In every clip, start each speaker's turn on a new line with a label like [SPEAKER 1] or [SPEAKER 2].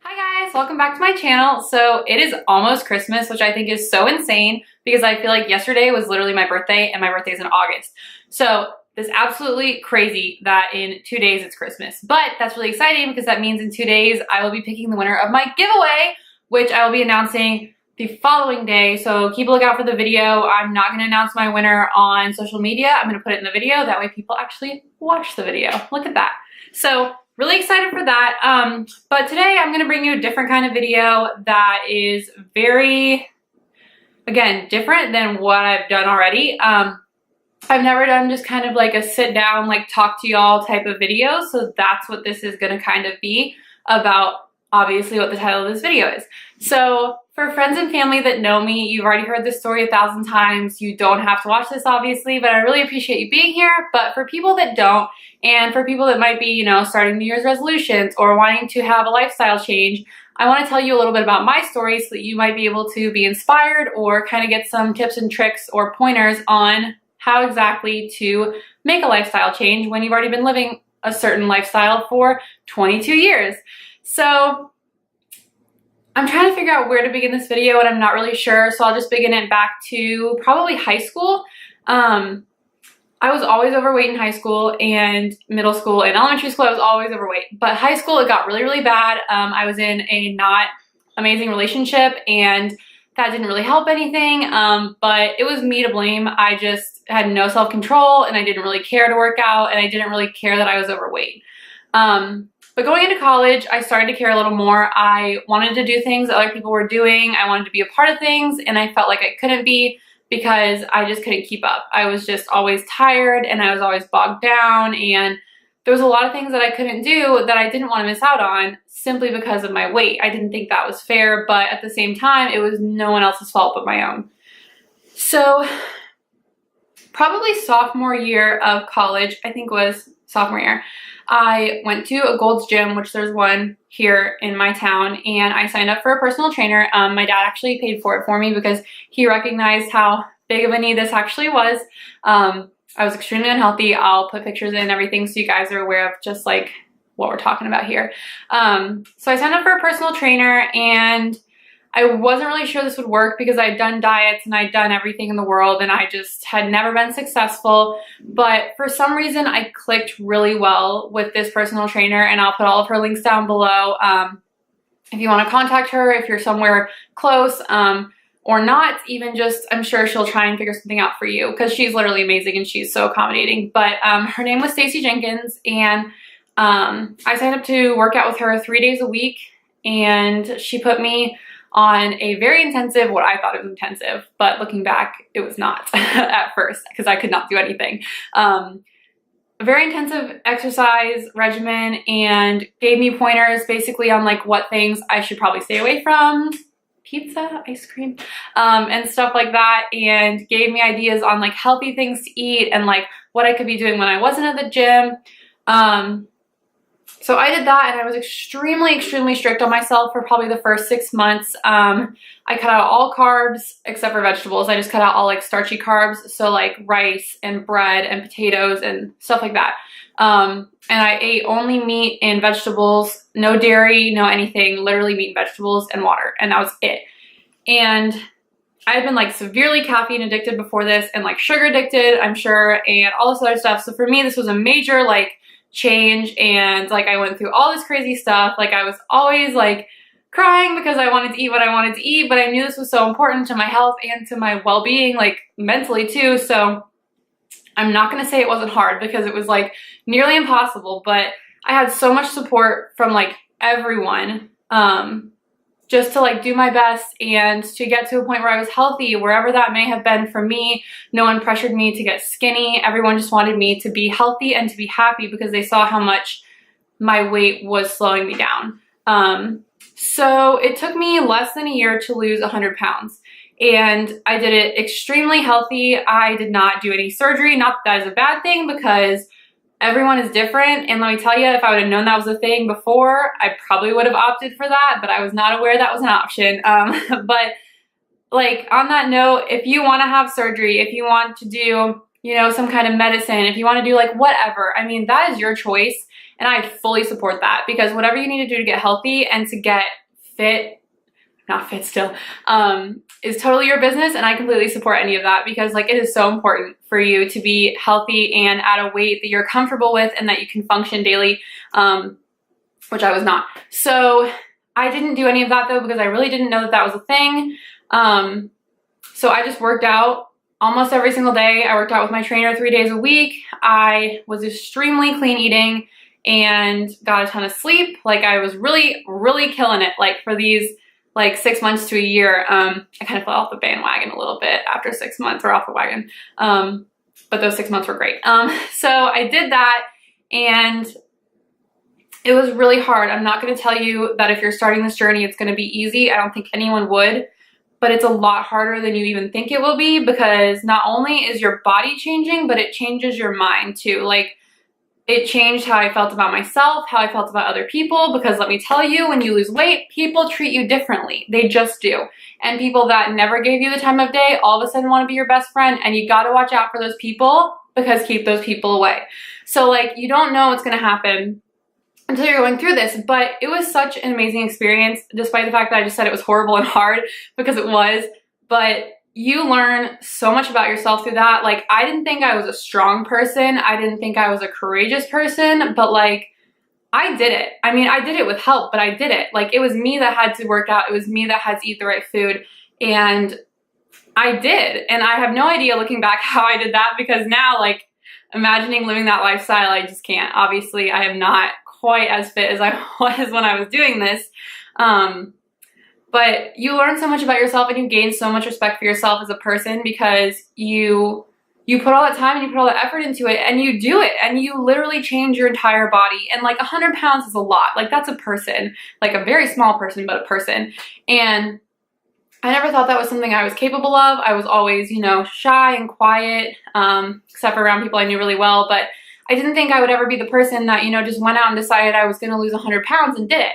[SPEAKER 1] Hi guys, welcome back to my channel. So it is almost Christmas, which I think is so insane because I feel like yesterday was literally my birthday and my birthday is in August. So it's absolutely crazy that in 2 days it's Christmas, but that's really exciting because that means in 2 days I will be picking the winner of my giveaway, which I will be announcing the following day. So keep a lookout for the video. I'm not going to announce my winner on social media. I'm going to put it in the video. That way people actually watch the video. Look at that. So really excited for that. But today I'm going to bring you a different kind of video that is very, again, different than what I've done already. I've never done just kind of like a sit down, like talk to y'all type of video. So that's what this is going to kind of be about, obviously what the title of this video is. So for friends and family that know me, you've already heard this story 1,000 times. You don't have to watch this obviously, but I really appreciate you being here. But for people that don't, and for people that might be, you know, starting New Year's resolutions or wanting to have a lifestyle change, I want to tell you a little bit about my story so that you might be able to be inspired or kind of get some tips and tricks or pointers on how exactly to make a lifestyle change when you've already been living a certain lifestyle for 22 years. So I'm trying to figure out where to begin this video and I'm not really sure, so I'll just begin it back to probably high school. I was always overweight in high school and middle school and elementary school. I was always overweight, but high school it got really, really bad. I was in a not amazing relationship and that didn't really help anything, but it was me to blame. I just had no self-control and I didn't really care to work out and I didn't really care that I was overweight. But going into college, I started to care a little more. I wanted to do things that other people were doing. I wanted to be a part of things and I felt like I couldn't be because I just couldn't keep up. I was just always tired and I was always bogged down and there was a lot of things that I couldn't do that I didn't want to miss out on simply because of my weight. I didn't think that was fair, but at the same time, it was no one else's fault but my own. So probably sophomore year of college, I think was sophomore year, I went to a Gold's Gym, which there's one here in my town, and I signed up for a personal trainer. My dad actually paid for it for me because he recognized how big of a need this actually was. I was extremely unhealthy. I'll put pictures in and everything so you guys are aware of just like what we're talking about here. So I signed up for a personal trainer and I wasn't really sure this would work because I'd done diets and I'd done everything in the world and I just had never been successful. But for some reason, I clicked really well with this personal trainer and I'll put all of her links down below. If you want to contact her, if you're somewhere close or not, even just, I'm sure she'll try and figure something out for you because she's literally amazing and she's so accommodating. But her name was Stacy Jenkins and I signed up to work out with her 3 days a week and she put me on a very intensive, what I thought it was intensive, but looking back, it was not at first because I could not do anything. A very intensive exercise regimen and gave me pointers basically on like what things I should probably stay away from, pizza, ice cream, and stuff like that, and gave me ideas on like healthy things to eat and like what I could be doing when I wasn't at the gym. So I did that and I was extremely, extremely strict on myself for probably the first 6 months. I cut out all carbs except for vegetables. I just cut out all like starchy carbs. So like rice and bread and potatoes and stuff like that. And I ate only meat and vegetables, no dairy, no anything, literally meat and vegetables and water. And that was it. And I had been like severely caffeine addicted before this and like sugar addicted, I'm sure, and all this other stuff. So for me, this was a major like change and like I went through all this crazy stuff. Like I was always like crying because I wanted to eat what I wanted to eat, but I knew this was so important to my health and to my well-being, like mentally too. So I'm not going to say it wasn't hard because it was like nearly impossible, but I had so much support from like everyone just to like do my best and to get to a point where I was healthy, wherever that may have been for me. No one pressured me to get skinny. Everyone just wanted me to be healthy and to be happy because they saw how much my weight was slowing me down. So it took me less than a year to lose 100 pounds. And I did it extremely healthy. I did not do any surgery. Not that is a bad thing because everyone is different, and let me tell you, if I would have known that was a thing before, I probably would have opted for that, but I was not aware that was an option. But like on that note, if you want to have surgery, if you want to do, you know, some kind of medicine, if you want to do like whatever, I mean, that is your choice. And I fully support that, because whatever you need to do to get healthy and to get fit, not fit still, is totally your business. And I completely support any of that, because like it is so important for you to be healthy and at a weight that you're comfortable with and that you can function daily, which I was not. So I didn't do any of that though, because I really didn't know that that was a thing. So I just worked out almost every single day. I worked out with my trainer 3 days a week. I was extremely clean eating and got a ton of sleep. Like I was really, really killing it. Like for these like 6 months to a year, I kind of fell off the bandwagon a little bit after 6 months, or off the wagon. But those 6 months were great. So I did that, and it was really hard. I'm not going to tell you that if you're starting this journey, it's going to be easy. I don't think anyone would, but it's a lot harder than you even think it will be, because not only is your body changing, but it changes your mind too. Like it changed how I felt about myself, how I felt about other people, because let me tell you, when you lose weight, people treat you differently. They just do. And people that never gave you the time of day all of a sudden want to be your best friend, and you got to watch out for those people, because keep those people away. So like you don't know what's going to happen until you're going through this, but it was such an amazing experience, despite the fact that I just said it was horrible and hard, because it was. But you learn so much about yourself through that. Like I didn't think I was a strong person. I didn't think I was a courageous person, but like I did it. I mean, I did it with help, but I did it. Like it was me that had to work out. It was me that had to eat the right food, and I did. And I have no idea looking back how I did that, because now like imagining living that lifestyle, I just can't. Obviously, I am not quite as fit as I was when I was doing this. But you learn so much about yourself, and you gain so much respect for yourself as a person, because you put all that time and you put all that effort into it, and you do it, and you literally change your entire body. And like 100 pounds is a lot. Like that's a person, like a very small person, but a person. And I never thought that was something I was capable of. I was always, you know, shy and quiet, except for around people I knew really well. But I didn't think I would ever be the person that, you know, just went out and decided I was going to lose 100 pounds and did it.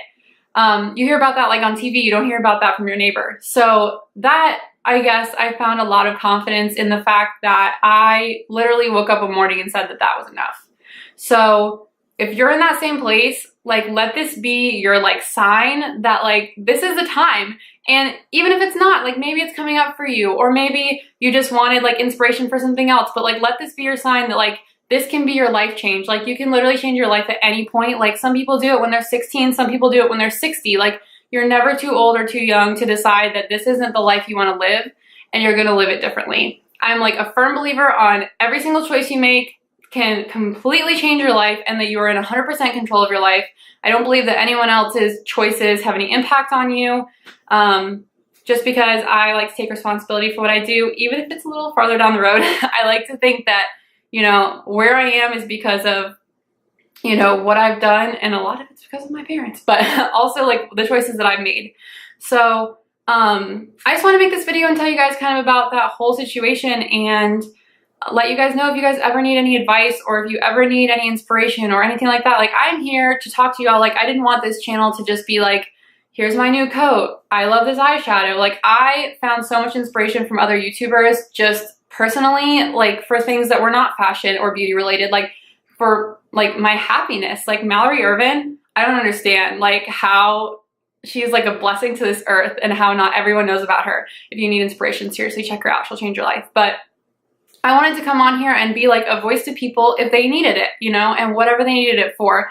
[SPEAKER 1] You hear about that like on TV. You don't hear about that from your neighbor. So that, I guess, I found a lot of confidence in the fact that I literally woke up one morning and said that that was enough. So if you're in that same place, like let this be your like sign that like this is the time. And even if it's not, like maybe it's coming up for you, or maybe you just wanted like inspiration for something else, but like let this be your sign that like this can be your life change. Like you can literally change your life at any point. Like some people do it when they're 16, some people do it when they're 60. Like you're never too old or too young to decide that this isn't the life you want to live, and you're going to live it differently. I'm like a firm believer on every single choice you make can completely change your life, and that you are in 100% control of your life. I don't believe that anyone else's choices have any impact on you. Just because I like to take responsibility for what I do, even if it's a little farther down the road. I like to think that, you know, where I am is because of, you know, what I've done, and a lot of it's because of my parents, but also like the choices that I've made. So I just want to make this video and tell you guys kind of about that whole situation, and let you guys know if you guys ever need any advice, or if you ever need any inspiration or anything like that. Like I'm here to talk to y'all. Like I didn't want this channel to just be like, here's my new coat, I love this eyeshadow. Like I found so much inspiration from other YouTubers just personally, like for things that were not fashion or beauty related, like for like my happiness. Like Mallory Irvin, I don't understand like how she's like a blessing to this earth, and how not everyone knows about her. If you need inspiration, seriously check her out. She'll change your life. But I wanted to come on here and be like a voice to people if they needed it, you know, and whatever they needed it for.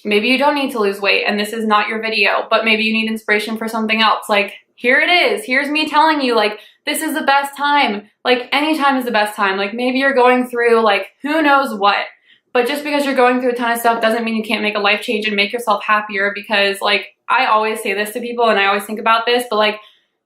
[SPEAKER 1] Maybe you don't need to lose weight and this is not your video, but maybe you need inspiration for something else. Like here it is. Here's me telling you like this is the best time. Like any time is the best time. Like maybe you're going through like who knows what, but just because you're going through a ton of stuff doesn't mean you can't make a life change and make yourself happier. Because like I always say this to people, and I always think about this, but like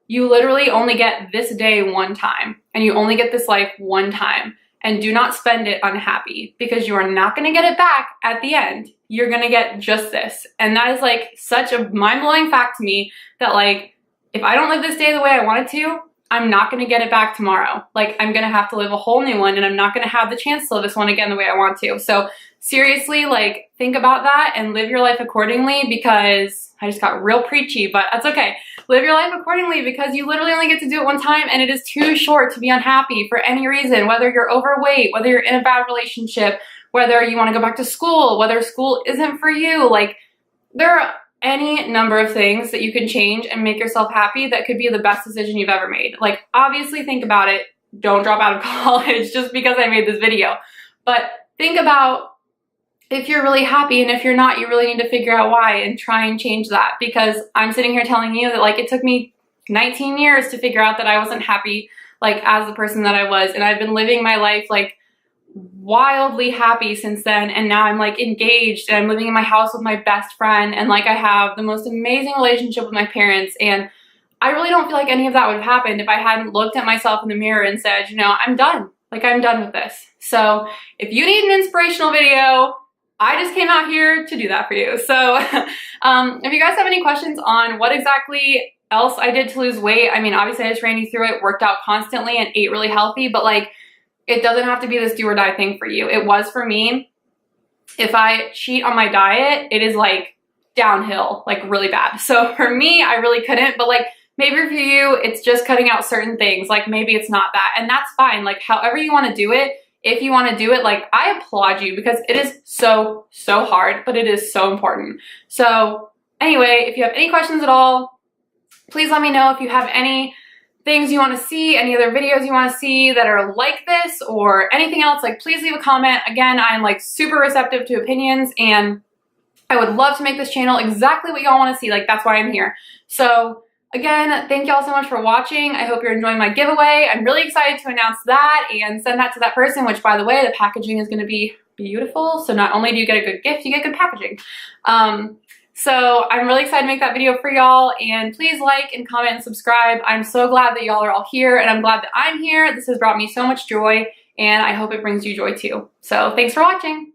[SPEAKER 1] you literally only get this day one time, and you only get this life one time, and do not spend it unhappy, because you are not going to get it back at the end. You're going to get just this. And that is like such a mind-blowing fact to me, that like if I don't live this day the way I wanted to, I'm not going to get it back tomorrow. Like I'm going to have to live a whole new one, and I'm not going to have the chance to live this one again the way I want to. So seriously, like think about that and live your life accordingly, because I just got real preachy, but that's okay. Live your life accordingly, because you literally only get to do it one time, and it is too short to be unhappy for any reason, whether you're overweight, whether you're in a bad relationship, whether you want to go back to school, whether school isn't for you. Like, there are any number of things that you can change and make yourself happy that could be the best decision you've ever made. Like, obviously think about it. Don't drop out of college just because I made this video. But think about if you're really happy, and if you're not, you really need to figure out why and try and change that, because I'm sitting here telling you that, like, it took me 19 years to figure out that I wasn't happy, like, as the person that I was, and I've been living my life, like, wildly happy since then, and now I'm, like, engaged, and I'm living in my house with my best friend, and, like, I have the most amazing relationship with my parents, and I really don't feel like any of that would have happened if I hadn't looked at myself in the mirror and said, you know, I'm done. Like, I'm done with this. So if you need an inspirational video, I just came out here to do that for you. So if you guys have any questions on what exactly else I did to lose weight, I mean, obviously I just ran you through it, worked out constantly and ate really healthy, but like, it doesn't have to be this do or die thing for you. It was for me. If I cheat on my diet, it is like downhill, like really bad. So for me, I really couldn't, but like maybe for you, it's just cutting out certain things. Like maybe it's not that, and that's fine. Like however you want to do it, if you want to do it, like I applaud you, because it is so hard, but it is so important. So anyway, if you have any questions at all, please let me know. If you have any things you want to see, any other videos you want to see that are like this or anything else, like please leave a comment. Again, I'm like super receptive to opinions, and I would love to make this channel exactly what y'all want to see. Like that's why I'm here. So again, thank y'all so much for watching. I hope you're enjoying my giveaway. I'm really excited to announce that and send that to that person, which by the way, the packaging is going to be beautiful. So not only do you get a good gift, you get good packaging. So I'm really excited to make that video for y'all, and please like and comment and subscribe. I'm so glad that y'all are all here, and I'm glad that I'm here. This has brought me so much joy, and I hope it brings you joy too. So thanks for watching.